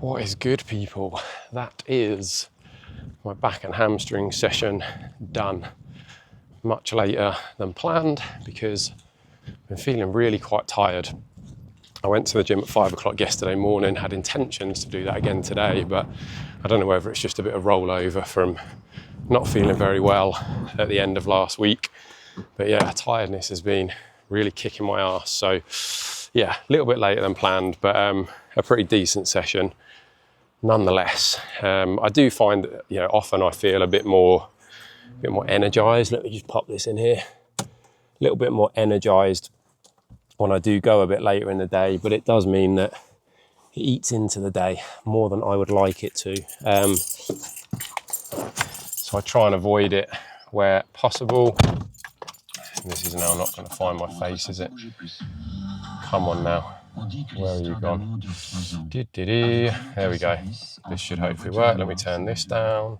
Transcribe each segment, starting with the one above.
What is good, people? That is my back and hamstring session done. Much later than planned because I've been feeling really quite tired. I went to the gym at 5 o'clock yesterday morning, had intentions to do that again today, but I don't know whether it's just a bit of rollover from not feeling very well at the end of last week. But yeah, tiredness has been really kicking my ass. So yeah, a little bit later than planned, but a pretty decent session nonetheless. I do find that, often I feel a bit more energized. Let me just pop this in here. A little bit more energized when I do go a bit later in the day, but it does mean that it eats into the day more than I would like it to. So I try and avoid it where possible. This is now not going to find my face, is it? Come on now. Where are you gone? There we go. This should hopefully work. Let me turn this down.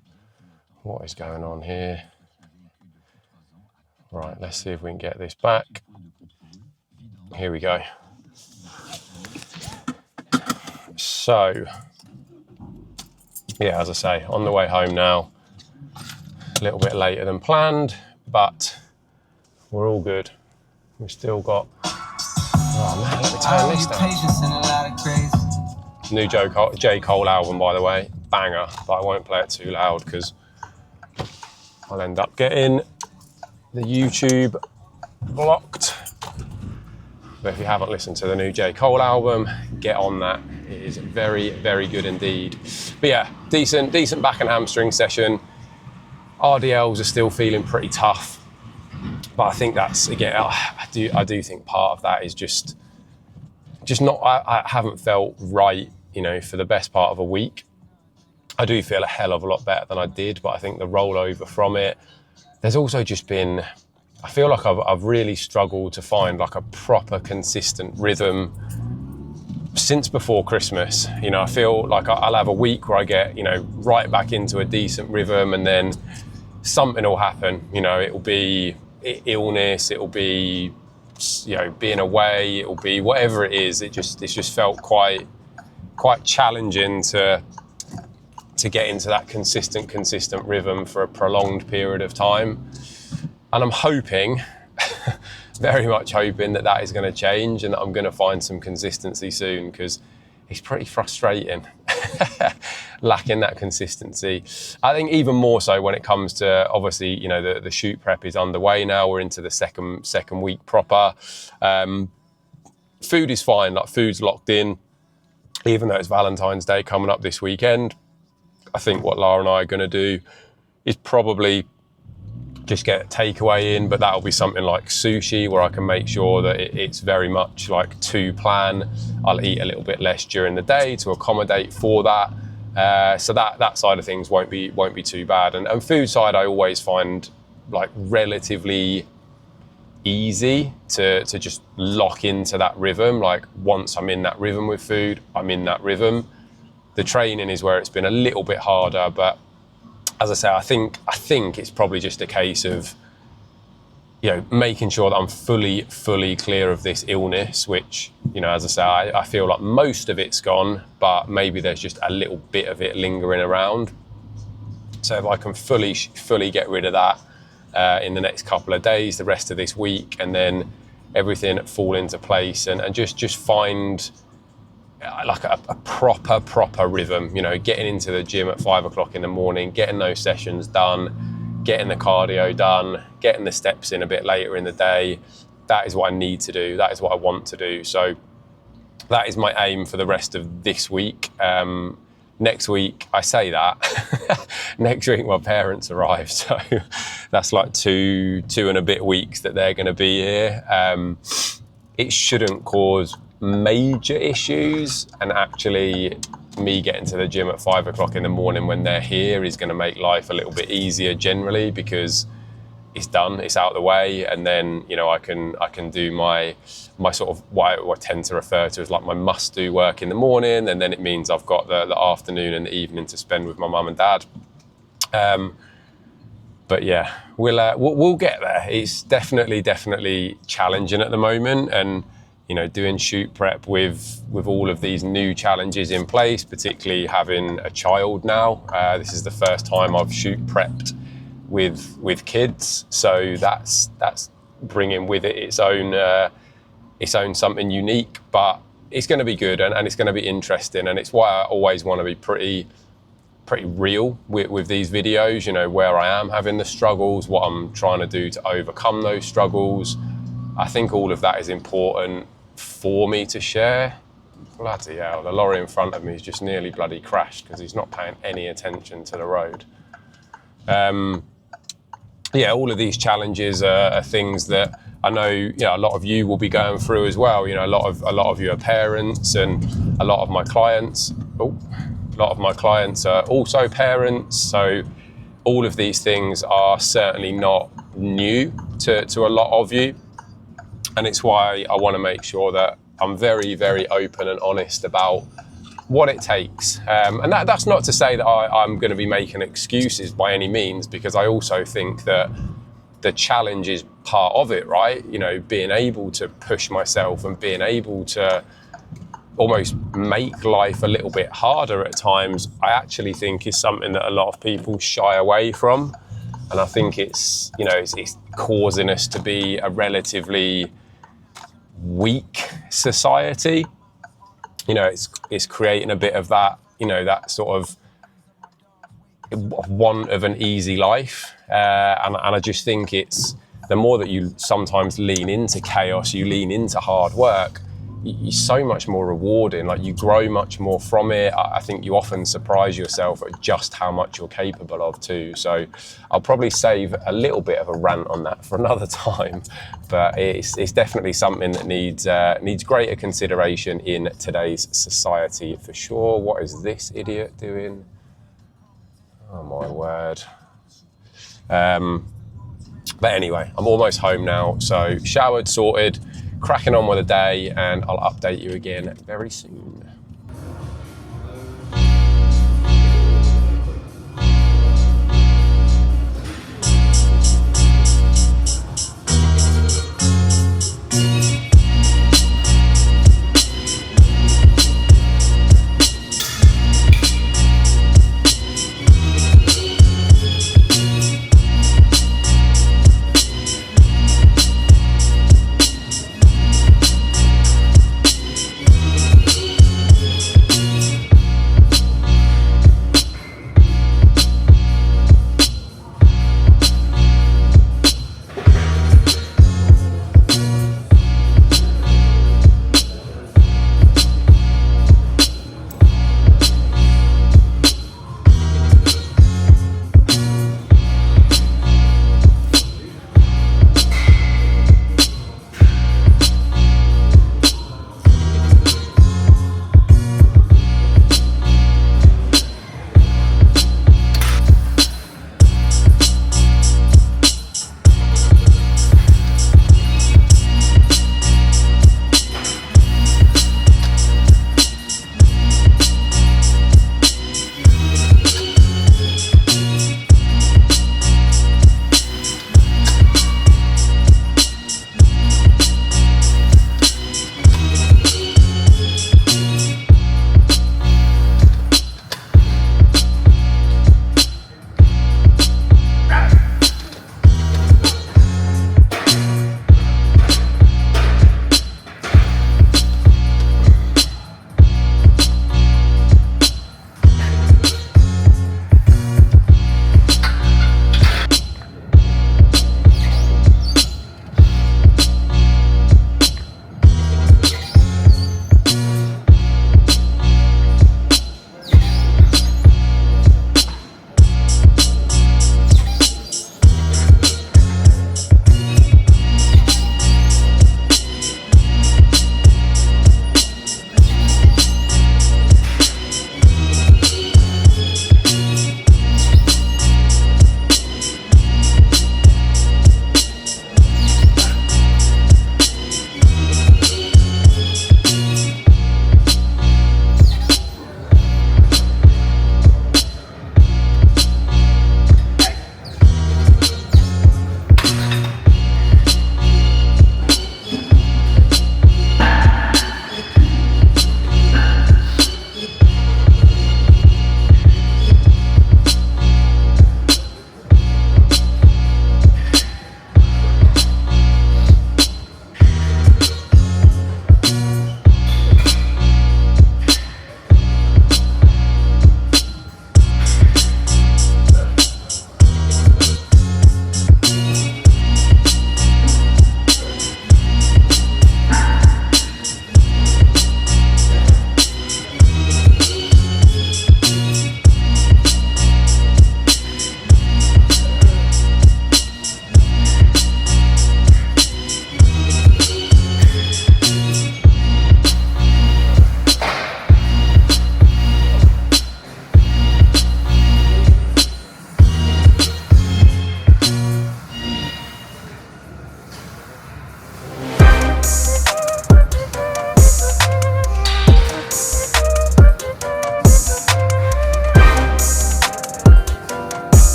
What is going on here? Right, let's see if we can get this back. Here we go. So, yeah, as I say, on the way home now. A little bit later than planned, but we're all good. We've still got... Oh man, let me turn this down. New J. Cole album, by the way, banger, but I won't play it too loud because I'll end up getting the YouTube blocked. But if you haven't listened to the new J. Cole album, get on that. It is very, very good indeed. But yeah, decent back and hamstring session. RDLs are still feeling pretty tough. But I think that's, again, I do think part of that is just not, I haven't felt right, for the best part of a week. I do feel a hell of a lot better than I did, but I think the rollover from it, there's also just been, I feel like I've really struggled to find like a proper consistent rhythm since before Christmas. I feel like I'll have a week where I get, right back into a decent rhythm, and then something will happen. It'll be illness, it'll be being away, it'll be whatever it is. It's just felt quite challenging to get into that consistent rhythm for a prolonged period of time. And I'm hoping, very much hoping that is going to change and that I'm going to find some consistency soon, because it's pretty frustrating lacking that consistency. I think even more so when it comes to, obviously, the shoot prep is underway now. We're into the second week proper. Food is fine, like food's locked in, even though it's Valentine's Day coming up this weekend. I think what Lara and I are going to do is probably just get takeaway in, but that'll be something like sushi, where I can make sure that it's very much like to plan. I'll eat a little bit less during the day to accommodate for that. So that side of things won't be too bad. And food side, I always find like relatively easy to just lock into that rhythm. Like once I'm in that rhythm with food, I'm in that rhythm. The training is where it's been a little bit harder, but as I say, I think it's probably just a case of, making sure that I'm fully clear of this illness, which, as I say, I feel like most of it's gone, but maybe there's just a little bit of it lingering around. So if I can fully get rid of that in the next couple of days, the rest of this week, and then everything fall into place, and just find like a proper rhythm, getting into the gym at 5 o'clock in the morning, getting those sessions done, getting the cardio done, getting the steps in a bit later in the day. That is what I need to do. That is what I want to do. So that is my aim for the rest of this week. Next week, I say that, next week my parents arrive. So that's like two and a bit weeks that they're going to be here. It shouldn't cause major issues, and actually me getting to the gym at 5 o'clock in the morning when they're here is going to make life a little bit easier generally, because it's done, it's out of the way, and then I can do my sort of what I tend to refer to as like my must-do work in the morning, and then it means I've got the afternoon and the evening to spend with my mum and dad. But yeah, we'll get there. It's definitely challenging at the moment, and doing shoot prep with all of these new challenges in place, particularly having a child now. This is the first time I've shoot prepped with kids, so that's bringing with it its own something unique, but it's going to be good and it's going to be interesting, and it's why I always want to be pretty real with these videos, where I am having the struggles, what I'm trying to do to overcome those struggles. I think all of that is important for me to share. Bloody hell, the lorry in front of me has just nearly bloody crashed because he's not paying any attention to the road. All of these challenges are things that I know, a lot of you will be going through as well. A lot of you are parents, and a lot of my clients are also parents. So all of these things are certainly not new to a lot of you. And it's why I want to make sure that I'm very, very open and honest about what it takes. And that's not to say that I'm going to be making excuses by any means, because I also think that the challenge is part of it, right? Being able to push myself and being able to almost make life a little bit harder at times, I actually think is something that a lot of people shy away from. And I think it's causing us to be a relatively weak society. It's creating a bit of that, that sort of want of an easy life. And I just think it's the more that you sometimes lean into chaos, you lean into hard work, you're so much more rewarding. Like, you grow much more from it. I think you often surprise yourself at just how much you're capable of too. So I'll probably save a little bit of a rant on that for another time, but it's definitely something that needs greater consideration in today's society for sure. What is this idiot doing? Oh my word. But anyway, I'm almost home now, so showered, sorted, cracking on with the day, and I'll update you again very soon.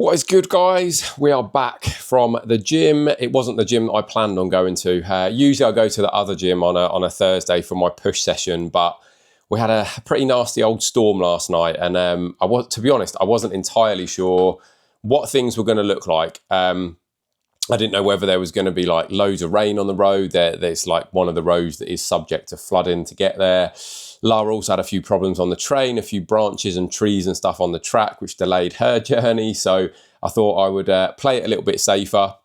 What is good, guys? We are back from the gym. It wasn't the gym that I planned on going to. Usually I go to the other gym on a Thursday for my push session, but we had a pretty nasty old storm last night, and to be honest, I wasn't entirely sure what things were going to look like. I didn't know whether there was going to be like loads of rain on the road. There's like one of the roads that is subject to flooding to get there. Lara also had a few problems on the train, a few branches and trees and stuff on the track, which delayed her journey. So I thought I would play it a little bit safer,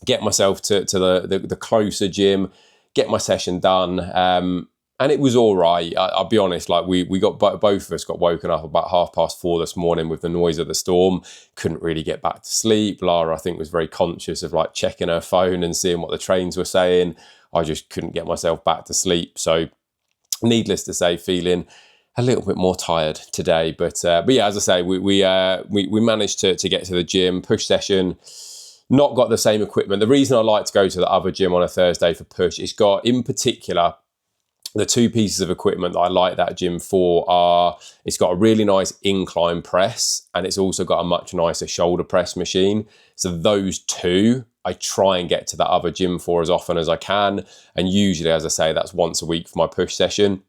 get myself to the closer gym, get my session done. And it was all right. I'll be honest, like we got, both of us got woken up about 4:30 this morning with the noise of the storm. Couldn't really get back to sleep. Lara, I think, was very conscious of like checking her phone and seeing what the trains were saying. I just couldn't get myself back to sleep. So needless to say, feeling a little bit more tired today. But yeah, as I say, we managed to get to the gym, push session. Not got the same equipment. The reason I like to go to the other gym on a Thursday for push, it's got, in particular, the two pieces of equipment that I like that gym for are, it's got a really nice incline press, and it's also got a much nicer shoulder press machine. So those two I try and get to that other gym for as often as I can. And usually, as I say, that's once a week for my push session.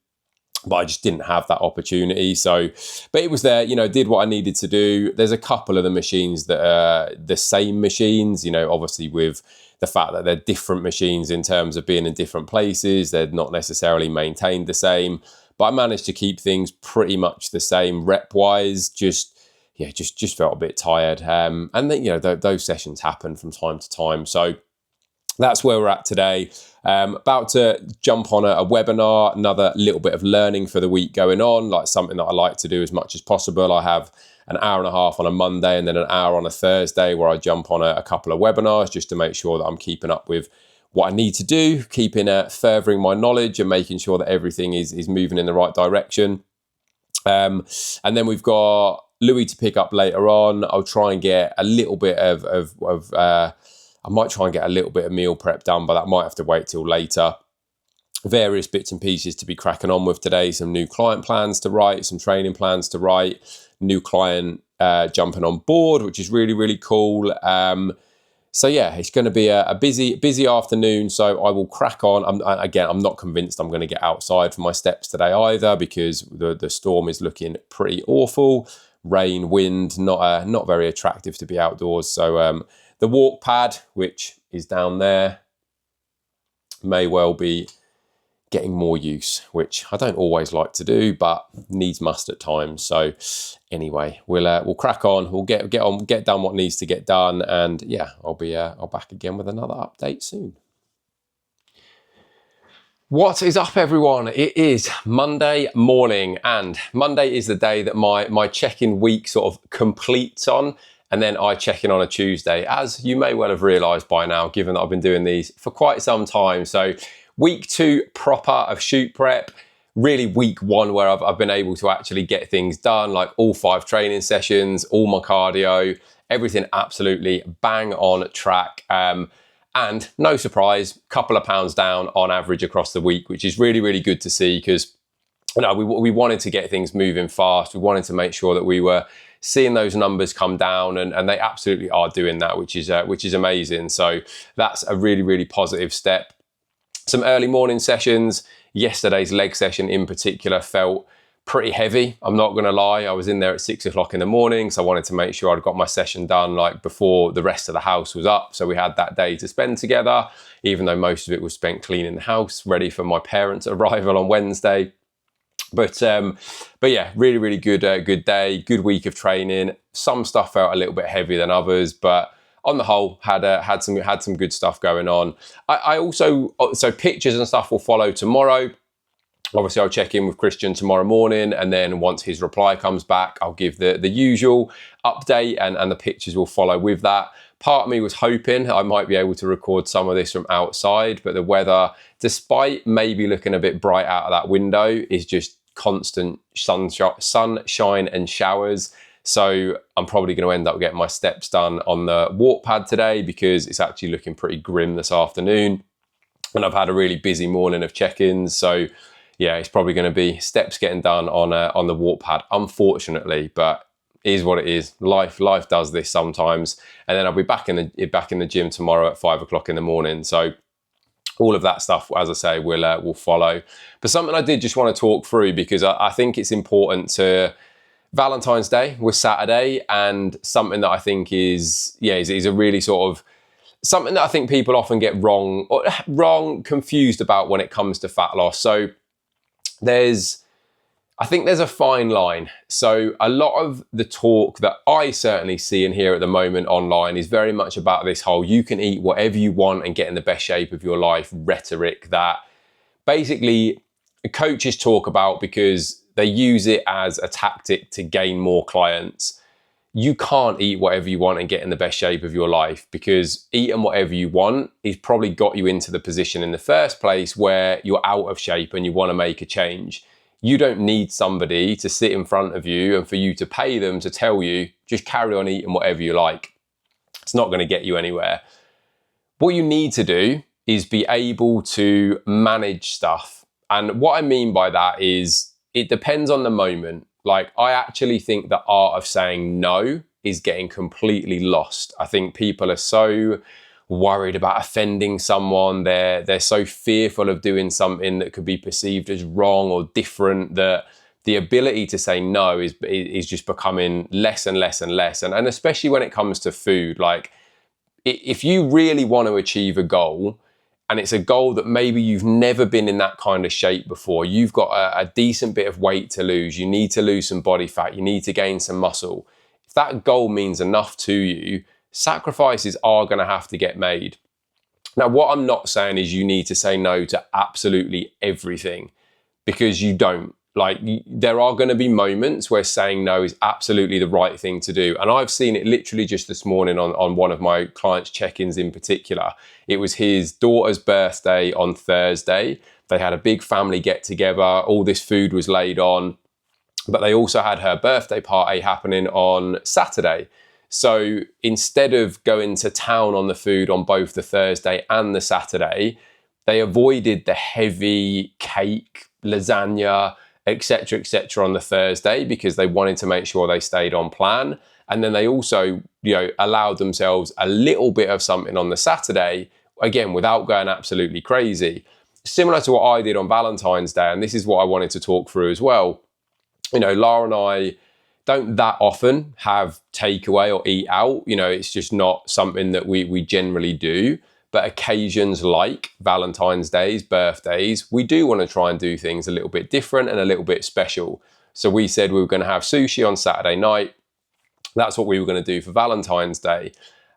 But I just didn't have that opportunity. So, but it was there, you know, did what I needed to do. There's a couple of the machines that are the same machines, you know, obviously with the fact that they're different machines in terms of being in different places. They're not necessarily maintained the same. But I managed to keep things pretty much the same rep-wise. Just felt a bit tired. And then, you know, those sessions happen from time to time. So that's where we're at today. About to jump on a webinar, another little bit of learning for the week going on, like something that I like to do as much as possible. I have an hour and a half on a Monday and then an hour on a Thursday where I jump on a couple of webinars just to make sure that I'm keeping up with what I need to do, keeping furthering my knowledge and making sure that everything is moving in the right direction. And then we've got Louis to pick up later on. I'll try and get a little bit I might try and get a little bit of meal prep done, but that might have to wait till later. Various bits and pieces to be cracking on with today. Some new client plans to write, some training plans to write, new client jumping on board, which is really, really cool. So yeah, it's going to be a busy afternoon. So I will crack on. I'm not convinced I'm going to get outside for my steps today either, because the storm is looking pretty awful. Rain, wind, not very attractive to be outdoors. So the walk pad, which is down there, may well be getting more use, which I don't always like to do, but needs must at times. So anyway, we'll crack on. We'll get done what needs to get done, and yeah, I'll back again with another update soon. What is up, everyone? It is Monday morning, and Monday is the day that my check-in week sort of completes on. And then I check in on a Tuesday, as you may well have realised by now, given that I've been doing these for quite some time. So week 2 proper of shoot prep, really week 1 where I've been able to actually get things done, like all 5 training sessions, all my cardio, everything absolutely bang on track. And no surprise, couple of pounds down on average across the week, which is really, really good to see, because you know, we wanted to get things moving fast. We wanted to make sure that we were seeing those numbers come down, and they absolutely are doing that, which is amazing. So that's a really, really positive step. Some early morning sessions. Yesterday's leg session in particular felt pretty heavy. I'm not going to lie. I was in there at 6 o'clock in the morning, so I wanted to make sure I'd got my session done like before the rest of the house was up. So we had that day to spend together, even though most of it was spent cleaning the house, ready for my parents' arrival on Wednesday. But yeah, really, really good day, good week of training. Some stuff felt a little bit heavier than others, but on the whole, had some good stuff going on. I also, so pictures and stuff will follow tomorrow. Obviously, I'll check in with Christian tomorrow morning, and then once his reply comes back, I'll give the usual update, and the pictures will follow with that. Part of me was hoping I might be able to record some of this from outside, but the weather, despite maybe looking a bit bright out of that window, is just constant sunshine and showers. So I'm probably going to end up getting my steps done on the walk pad today, because it's actually looking pretty grim this afternoon. And I've had a really busy morning of check-ins. So yeah, it's probably going to be steps getting done on the walk pad, unfortunately. But is what it is. Life does this sometimes. And then I'll be back in the gym tomorrow at 5 o'clock in the morning. So all of that stuff, as I say, will follow. But something I did just want to talk through, because I think it's important to, Valentine's Day was Saturday, and something that I think is a really sort of, something that I think people often get confused about when it comes to fat loss. So I think there's a fine line. So a lot of the talk that I certainly see and hear at the moment online is very much about this whole you can eat whatever you want and get in the best shape of your life rhetoric that basically coaches talk about because they use it as a tactic to gain more clients. You can't eat whatever you want and get in the best shape of your life, because eating whatever you want is probably got you into the position in the first place where you're out of shape and you want to make a change. You don't need somebody to sit in front of you and for you to pay them to tell you, just carry on eating whatever you like. It's not going to get you anywhere. What you need to do is be able to manage stuff. And what I mean by that is it depends on the moment. Like, I actually think the art of saying no is getting completely lost. I think people are so worried about offending someone. They're so fearful of doing something that could be perceived as wrong or different, that the ability to say no is just becoming less and less and less. And especially when it comes to food, like if you really want to achieve a goal, and it's a goal that maybe you've never been in that kind of shape before, you've got a decent bit of weight to lose, you need to lose some body fat, you need to gain some muscle. If that goal means enough to you, sacrifices are going to have to get made. Now, what I'm not saying is you need to say no to absolutely everything, because you don't. Like, there are going to be moments where saying no is absolutely the right thing to do. And I've seen it literally just this morning on one of my clients' check-ins in particular. It was his daughter's birthday on Thursday. They had a big family get-together. All this food was laid on. But they also had her birthday party happening on Saturday. So instead of going to town on the food on both the Thursday and the Saturday, they avoided the heavy cake, lasagna, etc., on the Thursday, because they wanted to make sure they stayed on plan. And then they also, allowed themselves a little bit of something on the Saturday, again, without going absolutely crazy. Similar to what I did on Valentine's Day, and this is what I wanted to talk through as well. Lara and I don't that often have takeaway or eat out. It's just not something that we generally do. But occasions like Valentine's Days, birthdays, we do want to try and do things a little bit different and a little bit special. So we said we were going to have sushi on Saturday night. That's what we were going to do for Valentine's Day.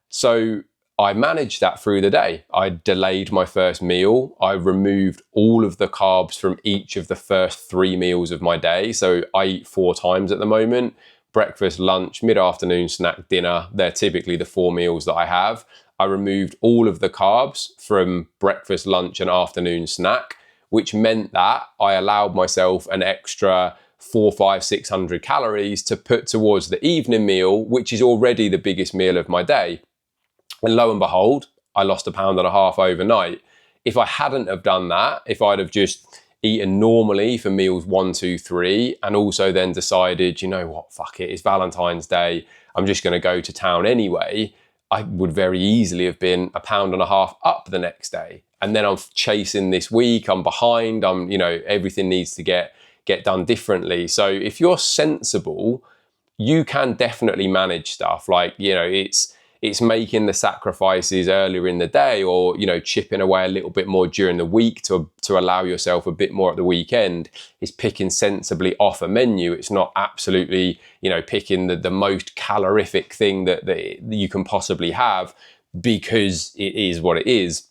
So I managed that through the day. I delayed my first meal. I removed all of the carbs from each of the first 3 meals of my day. So I eat 4 times at the moment: breakfast, lunch, mid-afternoon snack, dinner. They're typically the 4 meals that I have. I removed all of the carbs from breakfast, lunch, and afternoon snack, which meant that I allowed myself an extra 400, 500, 600 calories to put towards the evening meal, which is already the biggest meal of my day. And lo and behold, I lost 1.5 pounds overnight. If I hadn't have done that, if I'd have just eaten normally for meals 1, 2, 3, and also then decided, you know what, fuck it, it's Valentine's Day, I'm just going to go to town anyway, I would very easily have been 1.5 pounds up the next day. And then I'm chasing this week, I'm behind, everything needs to get done differently. So if you're sensible, you can definitely manage stuff. Like, it's making the sacrifices earlier in the day, or, chipping away a little bit more during the week to allow yourself a bit more at the weekend. It's picking sensibly off a menu. It's not absolutely, picking the most calorific thing that you can possibly have, because it is what it is.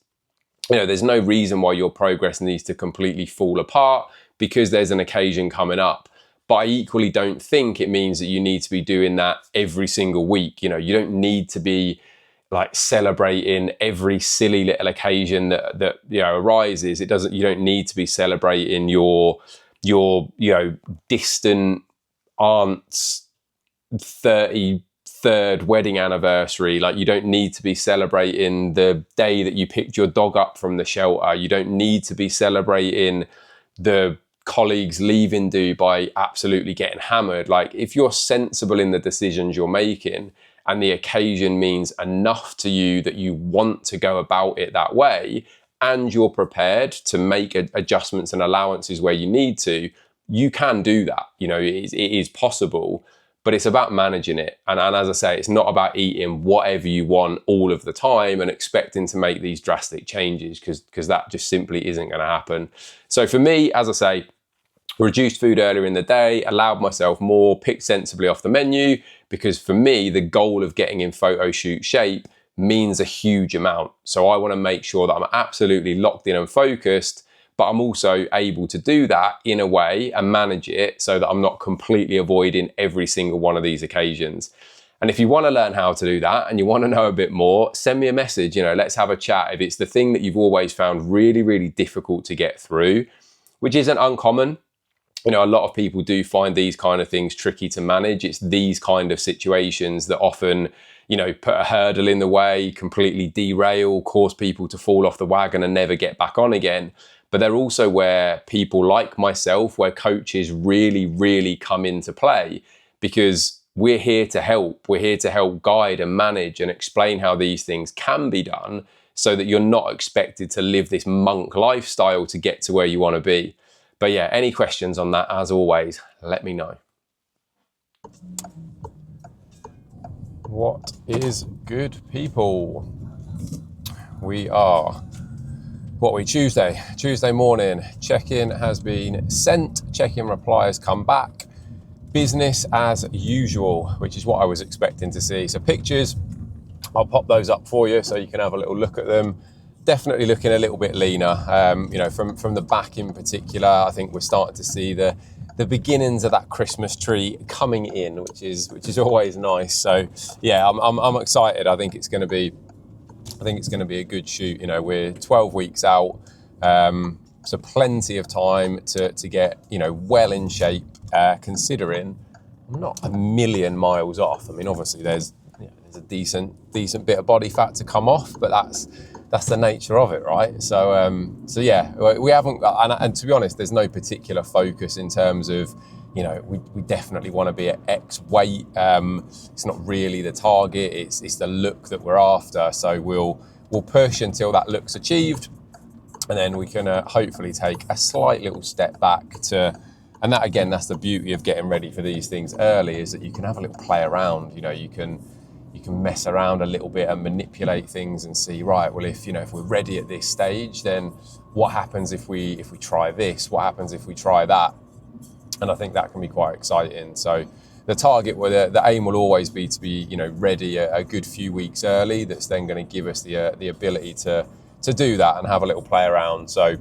There's no reason why your progress needs to completely fall apart because there's an occasion coming up. But I equally don't think it means that you need to be doing that every single week. You don't need to be like celebrating every silly little occasion that arises. You don't need to be celebrating your distant aunt's 33rd wedding anniversary. Like, you don't need to be celebrating the day that you picked your dog up from the shelter. You don't need to be celebrating the colleagues leaving Dubai absolutely getting hammered. Like, if you're sensible in the decisions you're making and the occasion means enough to you that you want to go about it that way, and you're prepared to make adjustments and allowances where you need to, you can do that. You know, it is possible, but it's about managing it. And as I say, it's not about eating whatever you want all of the time and expecting to make these drastic changes, because that just simply isn't going to happen. So for me, as I say, reduced food earlier in the day, allowed myself more, picked sensibly off the menu, because for me, the goal of getting in photo shoot shape means a huge amount. So I want to make sure that I'm absolutely locked in and focused, but I'm also able to do that in a way and manage it so that I'm not completely avoiding every single one of these occasions. And if you want to learn how to do that and you want to know a bit more, send me a message, you know, let's have a chat. If it's the thing that you've always found really, really difficult to get through, which isn't uncommon. You know, a lot of people do find these kind of things tricky to manage. It's these kind of situations that often, you know, put a hurdle in the way, completely derail, cause people to fall off the wagon and never get back on again. But they're also where people like myself, where coaches really, really come into play, because we're here to help. We're here to help guide and manage and explain how these things can be done so that you're not expected to live this monk lifestyle to get to where you want to be. But yeah, any questions on that, as always, let me know. What is good, people? We are, Tuesday morning. Check-in has been sent. Check-in reply has come back. Business as usual, which is what I was expecting to see. So pictures, I'll pop those up for you so you can have a little look at them. Definitely looking a little bit leaner. You know, from the back in particular, I think we're starting to see the beginnings of that Christmas tree coming in, which is always nice. So yeah, I'm excited. I think it's going to be a good shoot. You know, we're 12 weeks out, so plenty of time to get, you know, well in shape. Considering I'm not a million miles off. I mean, obviously there's a decent bit of body fat to come off, but that's the nature of it, right? So yeah, we haven't, and to be honest, there's no particular focus in terms of, you know, we definitely want to be at X weight. It's not really the target. It's the look that we're after. So we'll push until that look's achieved, and then we can hopefully take a slight little step back to. And that, again, that's the beauty of getting ready for these things early, is that you can have a little play around. You know, you can mess around a little bit and manipulate things and see, right, well, if we're ready at this stage, then what happens if we try this? What happens if we try that? And I think that can be quite exciting. So the target, the aim will always be to be, you know, ready a good few weeks early. That's then going to give us the ability to do that and have a little play around. So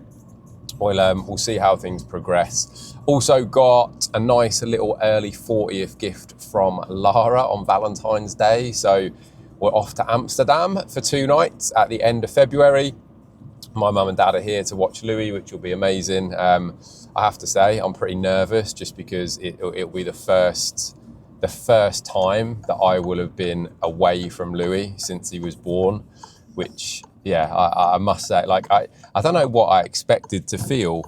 we'll see how things progress. Also got a nice little early 40th gift from Lara on Valentine's Day. So we're off to Amsterdam for 2 nights at the end of February. My mum and dad are here to watch Louis, which will be amazing. I have to say, I'm pretty nervous just because it'll be the first time that I will have been away from Louis since he was born, which, yeah, I must say, like, I don't know what I expected to feel,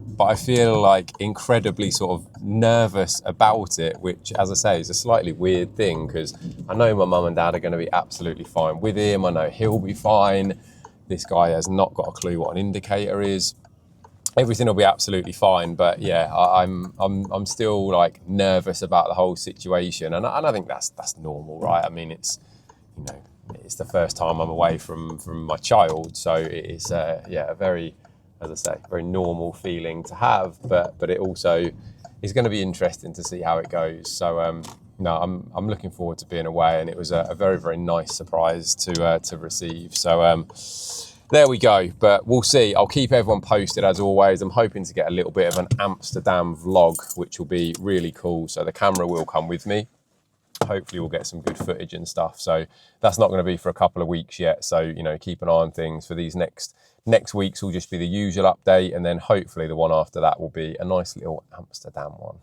but I feel like incredibly sort of nervous about it, which, as I say, is a slightly weird thing, because I know my mum and dad are going to be absolutely fine with him. I know he'll be fine. This guy has not got a clue what an indicator is. Everything will be absolutely fine, but yeah, I'm still like nervous about the whole situation, and I think that's normal, right? I mean, it's, you know, it's the first time I'm away from my child, so it's a very, as I say, very normal feeling to have, but it also is going to be interesting to see how it goes. So no, I'm looking forward to being away, and it was a very, very nice surprise to receive. So there we go, but we'll see. I'll keep everyone posted as always. I'm hoping to get a little bit of an Amsterdam vlog, which will be really cool. So the camera will come with me. Hopefully we'll get some good footage and stuff. So that's not going to be for a couple of weeks yet. So, you know, keep an eye on things for these next weeks will just be the usual update. And then hopefully the one after that will be a nice little Amsterdam one.